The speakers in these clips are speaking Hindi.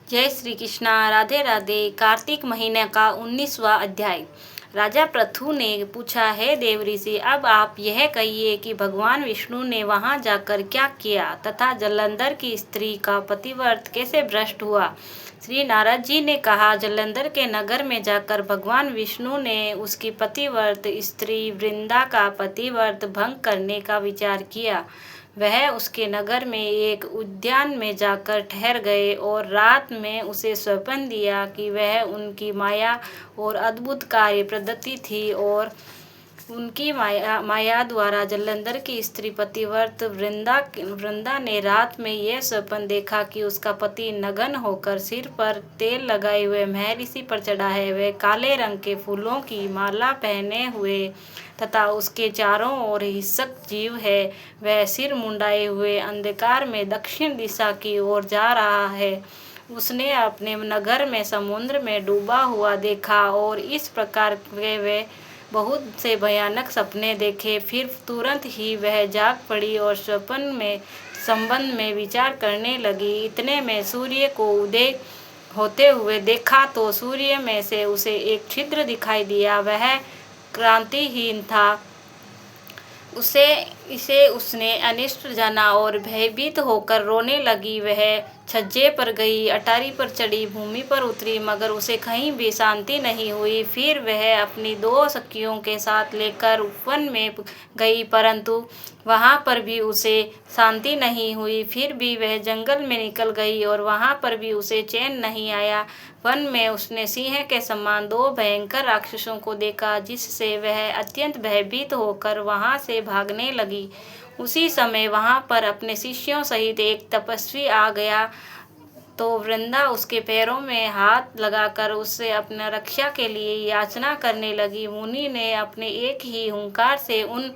जय श्री कृष्णा। राधे राधे। कार्तिक महीने का 19वां अध्याय। राजा पृथु ने पूछा, है देव ऋषि, अब आप यह कहिए कि भगवान विष्णु ने वहां जाकर क्या किया तथा जलंधर की स्त्री का पतिव्रत कैसे भ्रष्ट हुआ। श्री नारद जी ने कहा, जलंधर के नगर में जाकर भगवान विष्णु ने उसकी पतिव्रत स्त्री वृंदा का पतिव्रत भंग करने का विचार किया। वह उसके नगर में एक उद्यान में जाकर ठहर गए और रात में उसे स्वप्न दिया कि वह उनकी माया और अद्भुत कार्य पद्धति थी और उनकी माया द्वारा जलंधर की स्त्री पतिव्रत वृंदा ने रात में यह स्वप्न देखा कि उसका पति नग्न होकर सिर पर तेल लगाए हुए महर्षि पर चढ़ा है। वह काले रंग के फूलों की माला पहने हुए तथा उसके चारों ओर हिंसक जीव है। वह सिर मुंडाए हुए अंधकार में दक्षिण दिशा की ओर जा रहा है। उसने अपने नगर में समुद्र में डूबा हुआ देखा और इस प्रकार वे बहुत से भयानक सपने देखे। फिर तुरंत ही वह जाग पड़ी और स्वप्न में संबंध में विचार करने लगी। इतने में सूर्य को उदय होते हुए देखा तो सूर्य में से उसे एक छिद्र दिखाई दिया। वह क्रांतिहीन था। इसे उसने अनिष्ट जाना और भयभीत होकर रोने लगी। वह छज्जे पर गई, अटारी पर चढ़ी, भूमि पर उतरी, मगर उसे कहीं भी शांति नहीं हुई। फिर वह अपनी 2 सखियों के साथ लेकर वन में गई, परंतु वहां पर भी उसे शांति नहीं हुई। फिर भी वह जंगल में निकल गई और वहां पर भी उसे चैन नहीं आया। वन में उसने सिंह के समान 2 भयंकर राक्षसों को देखा, जिससे वह अत्यंत भयभीत होकर वहां से भागने लगी। उसी समय वहां पर अपने शिष्यों सहित एक तपस्वी आ गया तो वृंदा उसके पैरों में हाथ लगाकर उससे अपना रक्षा के लिए याचना करने लगी। मुनि ने अपने एक ही हुंकार से उन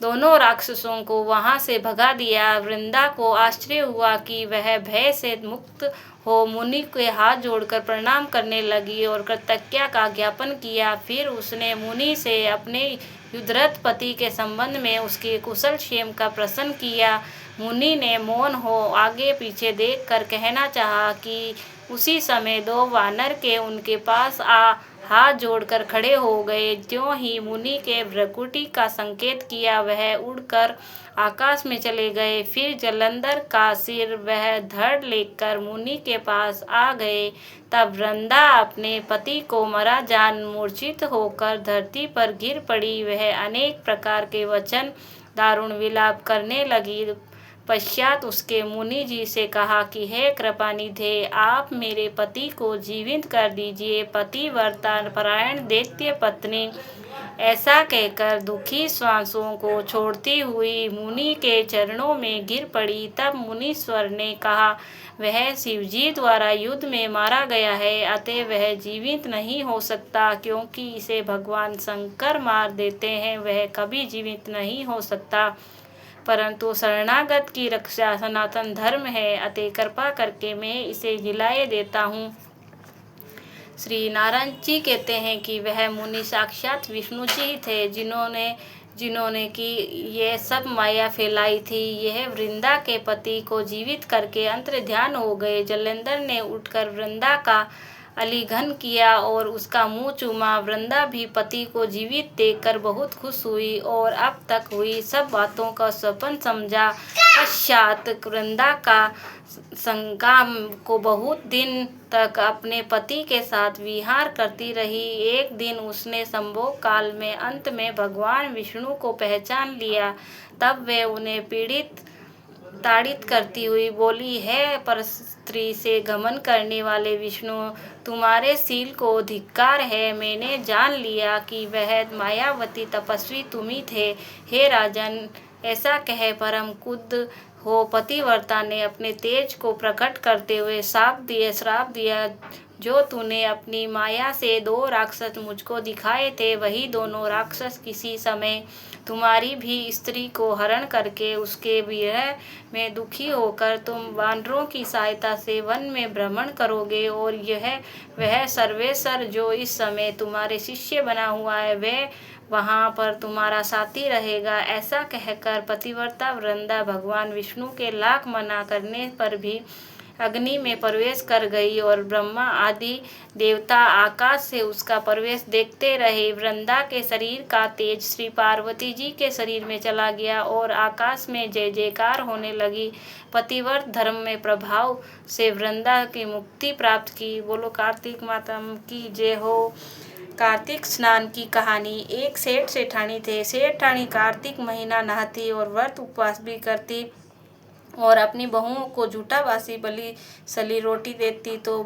दोनों राक्षसों को वहां से भगा दिया। वृंदा को आश्चर्य हुआ कि वह भय से मुक्त हो मुनि के हाथ जोड़कर प्रणाम करने लगी और कृतज्ञता का ज्ञापन किया। फिर उसने मुनि से अपने युद्धरत पति के संबंध में उसके कुशल क्षेम का प्रश्न किया। मुनि ने मौन हो आगे पीछे देख कर कहना चाहा कि उसी समय 2 वानर के उनके पास हाथ जोड़कर खड़े हो गए। त्यों ही मुनि के भ्रकुटी का संकेत किया, वह उड़कर आकाश में चले गए। फिर जलंधर का सिर वह धड़ लेकर मुनि के पास आ गए। तब वृंदा अपने पति को मरा जान मूर्छित होकर धरती पर गिर पड़ी। वह अनेक प्रकार के वचन दारुण विलाप करने लगी। पश्चात उसके मुनि जी से कहा कि हे कृपानिधे, आप मेरे पति को जीवित कर दीजिए। पतिव्रता परायण दैत्य पत्नी ऐसा कहकर दुखी श्वासों को छोड़ती हुई मुनि के चरणों में गिर पड़ी। तब मुनीश्वर ने कहा, वह शिवजी द्वारा युद्ध में मारा गया है, अतः वह जीवित नहीं हो सकता, क्योंकि इसे भगवान शंकर मार देते हैं। वह कभी जीवित नहीं हो सकता, परंतु शरणागत की रक्षा सनातन धर्म है, अतः कृपा करके मैं इसे जिलाए देता हूँ। श्री नारायण जी कहते हैं कि वह मुनि साक्षात विष्णु जी थे, जिन्होंने कि ये सब माया फैलाई थी। यह वृंदा के पति को जीवित करके अंतर्ध्यान हो गए। जलंधर ने उठकर वृंदा का आलिंगन किया और उसका मुंह चूमा। वृंदा भी पति को जीवित देखकर बहुत खुश हुई और अब तक हुई सब बातों का स्वप्न समझा। पश्चात वृंदा का संगाम को बहुत दिन तक अपने पति के साथ विहार करती रही। एक दिन उसने संभोग काल में अंत में भगवान विष्णु को पहचान लिया। तब वे उन्हें ताड़ित करती हुई बोली, है पर स्त्री से घमंड करने वाले विष्णु, तुम्हारे शील को धिक्कार है। मैंने जान लिया कि वह मायावती तपस्वी तुम ही थे। हे राजन, ऐसा कह परम क्रुद्ध हो पतिव्रता ने अपने तेज को प्रकट करते हुए श्राप दिया, जो तूने अपनी माया से 2 राक्षस मुझको दिखाए थे, वही दोनों राक्षस किसी समय तुम्हारी भी स्त्री को हरण करके उसके विरह में दुखी होकर तुम वानरों की सहायता से वन में भ्रमण करोगे, और यह वह सर्वेश्वर जो इस समय तुम्हारे शिष्य बना हुआ है, वह वहाँ पर तुम्हारा साथी रहेगा। ऐसा कहकर पतिव्रता वृंदा भगवान विष्णु के लाख मना करने पर भी अग्नि में प्रवेश कर गई और ब्रह्मा आदि देवता आकाश से उसका प्रवेश देखते रहे। वृंदा के शरीर का तेज श्री पार्वती जी के शरीर में चला गया और आकाश में जय जयकार होने लगी। पतिव्रत धर्म में प्रभाव से वृंदा की मुक्ति प्राप्त की। बोलो कार्तिक माता की जय हो। कार्तिक स्नान की कहानी। एक सेठ सेठानी थे। सेठानी कार्तिक महीना नहाती और व्रत उपवास भी करती और अपनी बहुओं को झूठा बासी बली सली रोटी देती। तो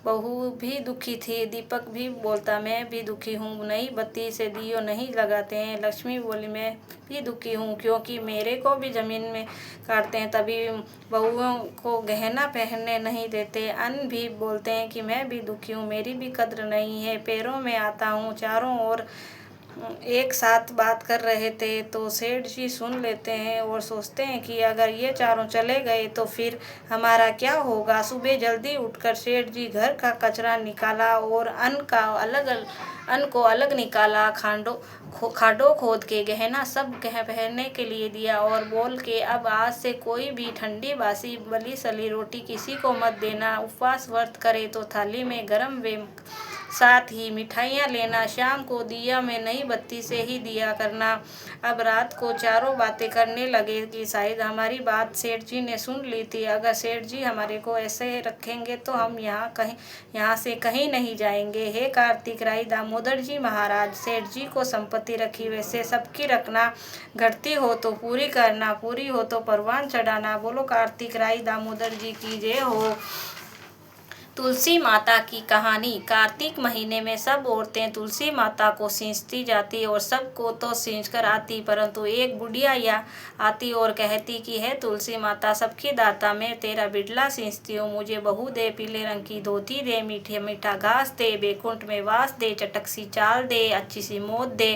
बहू भी दुखी थी। दीपक भी बोलता, मैं भी दुखी हूँ, नई बत्ती से दियो नहीं लगाते हैं। लक्ष्मी बोली, मैं भी दुखी हूँ क्योंकि मेरे को भी जमीन में काटते हैं, तभी बहुओं को गहना पहनने नहीं देते। अन्न भी बोलते हैं कि मैं भी दुखी हूँ, मेरी भी कद्र नहीं है, पैरों में आता हूँ। चारों ओर एक साथ बात कर रहे थे तो सेठ जी सुन लेते हैं और सोचते हैं कि अगर ये चारों चले गए तो फिर हमारा क्या होगा। सुबह जल्दी उठकर सेठ जी घर का कचरा निकाला और अन्न को अलग निकाला। खाडो खोद के गहना सब पहनने के लिए दिया और बोल के अब आज से कोई भी ठंडी बासी बली सली रोटी किसी को मत देना। उपवास व्रत करे तो थाली में गरम वे साथ ही मिठाइयाँ लेना। शाम को दिया में नई बत्ती से ही दिया करना। अब रात को चारों बातें करने लगे कि शायद हमारी बात सेठ जी ने सुन ली थी। अगर सेठ जी हमारे को ऐसे रखेंगे तो हम यहाँ से कहीं नहीं जाएंगे। हे कार्तिक राय दामोदर जी महाराज, सेठ जी को संपत्ति रखी वैसे सबकी रखना। घटती हो तो पूरी करना, पूरी हो तो परवान चढ़ाना। बोलो कार्तिक राय दामोदर जी की जय हो। तुलसी माता की कहानी। कार्तिक महीने में सब औरतें तुलसी माता को सींचती जाती और सबको तो सींच कर आती, परंतु एक बुढ़िया या आती और कहती कि है तुलसी माता सबकी दाता, मैं तेरा बिडला सींचती हूँ, मुझे बहू दे, पीले रंग की धोती दे, मीठे मीठा घास दे, बैकुंठ में वास दे, चटक सी चाल दे, अच्छी सी मौत दे,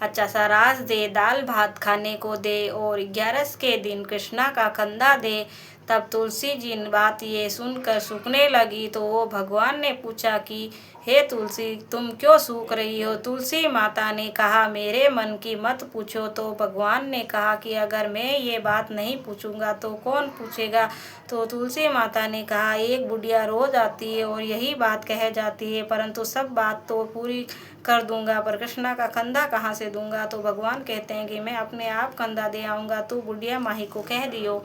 अच्छा सा रास दे, दाल भात खाने को दे और 11 के दिन कृष्णा का कंधा दे। तब तुलसी जी बात ये सुनकर सूखने लगी तो वो भगवान ने पूछा कि हे तुलसी, तुम क्यों सूख रही हो। तुलसी माता ने कहा, मेरे मन की मत पूछो। तो भगवान ने कहा कि अगर मैं ये बात नहीं पूछूंगा तो कौन पूछेगा। तो तुलसी माता ने कहा, एक बुढ़िया रोज आती है और यही बात कह जाती है, परंतु सब बात तो पूरी कर दूंगा, पर कृष्णा का कंधा कहाँ से दूंगा। तो भगवान कहते हैं कि मैं अपने आप कंधा दे आऊँगा, तू बुढ़िया माही को कह दियो।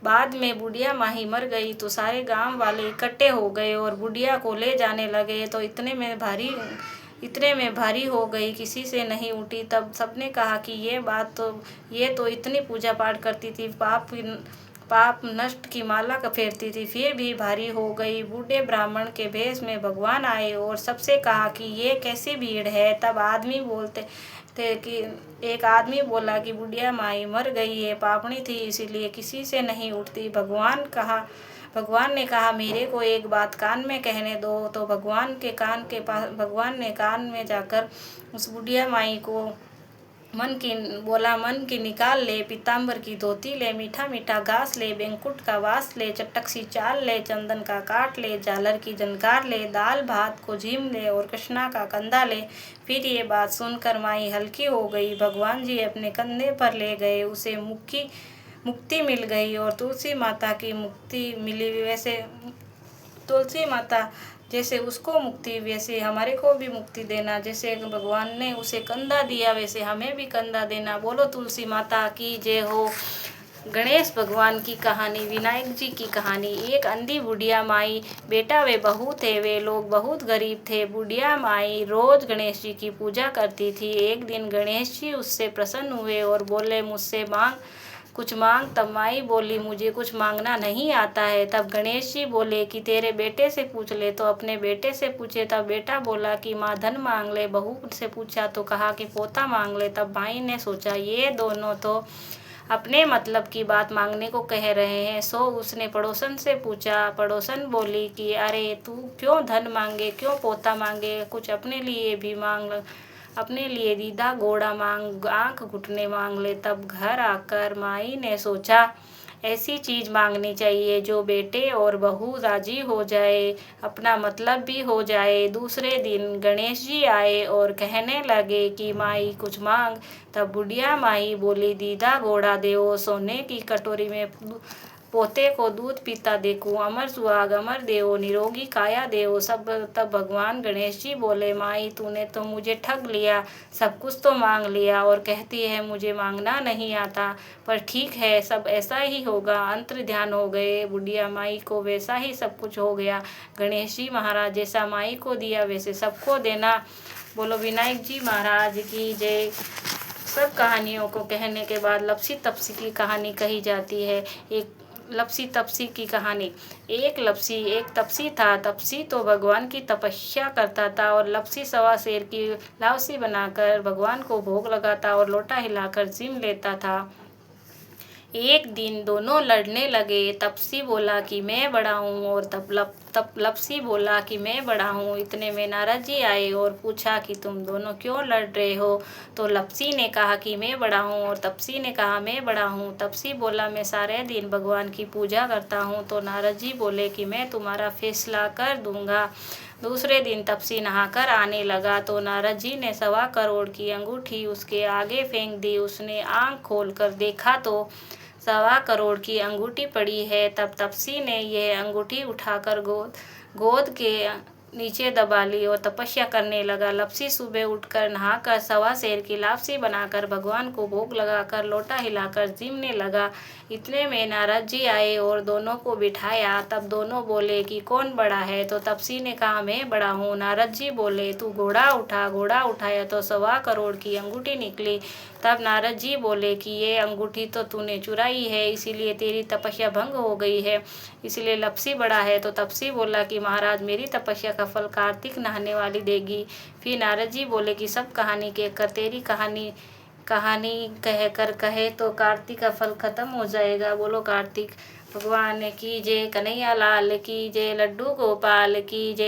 बाद में बुढ़िया माही मर गई तो सारे गांव वाले इकट्ठे हो गए और बुढ़िया को ले जाने लगे। तो इतने में भारी हो गई, किसी से नहीं उठी। तब सबने कहा कि ये तो इतनी पूजा पाठ करती थी, पाप नष्ट की माला का फेरती थी, फिर भी भारी हो गई। बूढ़े ब्राह्मण के भेष में भगवान आए और सबसे कहा कि ये कैसी भीड़ है। तब आदमी बोलते थे कि एक आदमी बोला कि बुढ़िया माई मर गई है, पापणी थी इसीलिए किसी से नहीं उठती। भगवान ने कहा, मेरे को एक बात कान में कहने दो। तो भगवान ने कान में जाकर उस बुढ़िया माई को मन की निकाल ले, पीताम्बर की धोती ले, मीठा मीठा घास ले, बैंकुट का वास ले, चटक सी चाल ले, चंदन का काट ले, झालर की झनकार ले, दाल भात को झीम ले और कृष्णा का कंधा ले। फिर ये बात सुनकर माई हल्की हो गई। भगवान जी अपने कंधे पर ले गए, उसे मुक्ति मिल गई और तुलसी माता की मुक्ति मिली। वैसे तुलसी माता जैसे उसको मुक्ति, वैसे हमारे को भी मुक्ति देना। जैसे भगवान ने उसे कंधा दिया वैसे हमें भी कंधा देना। बोलो तुलसी माता की जय हो। गणेश भगवान की कहानी। विनायक जी की कहानी। एक अंधी बुढ़िया माई, बेटा वे बहू थे। वे लोग बहुत गरीब थे। बुढ़िया माई रोज गणेश जी की पूजा करती थी। एक दिन गणेश जी उससे प्रसन्न हुए और बोले, मुझसे कुछ मांग। तब माई बोली, मुझे कुछ मांगना नहीं आता है। तब गणेश जी बोले कि तेरे बेटे से पूछ ले। तो अपने बेटे से पूछे। तब बेटा बोला कि माँ धन मांग ले। बहू से पूछा तो कहा कि पोता मांग ले। तब माई ने सोचा ये दोनों तो अपने मतलब की बात मांगने को कह रहे हैं, सो उसने पड़ोसन से पूछा। पड़ोसन बोली कि अरे तू क्यों धन मांगे, क्यों पोता मांगे, कुछ अपने लिए भी मांग, अपने लिए दीदा घोड़ा मांग, आंख घुटने मांग ले। तब घर आकर माई ने सोचा ऐसी चीज मांगनी चाहिए जो बेटे और बहू राजी हो जाए, अपना मतलब भी हो जाए। दूसरे दिन गणेश जी आए और कहने लगे कि माई कुछ मांग। तब बुढ़िया माई बोली, दीदा घोड़ा देओ, सोने की कटोरी में पोते को दूध पीता देखूं, अमर सुहाग अमर देवो, निरोगी काया देवो। सब तब भगवान गणेश जी बोले, माई तूने तो मुझे ठग लिया, सब कुछ तो मांग लिया और कहती है मुझे मांगना नहीं आता। पर ठीक है, सब ऐसा ही होगा। अंतर ध्यान हो गए, बुढ़िया माई को वैसा ही सब कुछ हो गया। गणेश जी महाराज जैसा माई को दिया वैसे सबको देना। बोलो विनायक जी महाराज की जय। सब कहानियों को कहने के बाद लपसी तपसी की कहानी कही जाती है। एक लपसी तपसी की कहानी। एक लपसी एक तपसी था। तपसी तो भगवान की तपस्या करता था और लपसी सवा शेर की लावसी बनाकर भगवान को भोग लगाता और लोटा हिलाकर जिम लेता था। एक दिन दोनों लड़ने लगे। तपसी बोला कि मैं बड़ा हूँ और तब लपसी बोला कि मैं बड़ा हूँ। इतने में नारद जी आए और पूछा कि तुम दोनों क्यों लड़ रहे हो। तो लपसी ने कहा कि मैं बड़ा हूँ और तपसी ने कहा मैं बड़ा हूँ। तपसी बोला मैं सारे दिन भगवान की पूजा करता हूँ। तो नारद जी बोले कि मैं तुम्हारा फैसला कर दूंगा। दूसरे दिन तपसी नहाकर आने लगा तो नारद जी ने 1.25 करोड़ की अंगूठी उसके आगे फेंक दी। उसने आँख खोल कर देखा तो 1.25 करोड़ की अंगूठी पड़ी है। तब तपसी ने यह अंगूठी उठाकर गोद के नीचे दबा ली और तपस्या करने लगा। लपसी सुबह उठकर नहाकर 1.25 शेर की लापसी बनाकर भगवान को भोग लगाकर लोटा हिलाकर जिमने लगा। इतने में नारद जी आए और दोनों को बिठाया। तब दोनों बोले कि कौन बड़ा है। तो तपसी ने कहा मैं बड़ा हूँ। नारद जी बोले तू घोड़ा उठा। घोड़ा उठाया तो 1.25 करोड़ की अंगूठी निकली। तब नारद जी बोले कि ये अंगूठी तो तूने चुराई है, इसीलिए तेरी तपस्या भंग हो गई है, इसलिए लपसी बड़ा है। तो तपसी बोला कि महाराज मेरी तपस्या का फल कार्तिक नहाने वाली देगी। फिर नारद जी बोले कि सब कहानी कहकर तेरी कहानी कहकर कहे तो कार्तिक का फल खत्म हो जाएगा। बोलो कार्तिक भगवान की जय, कन्हैया लाल की जय, लड्डू गोपाल की जय।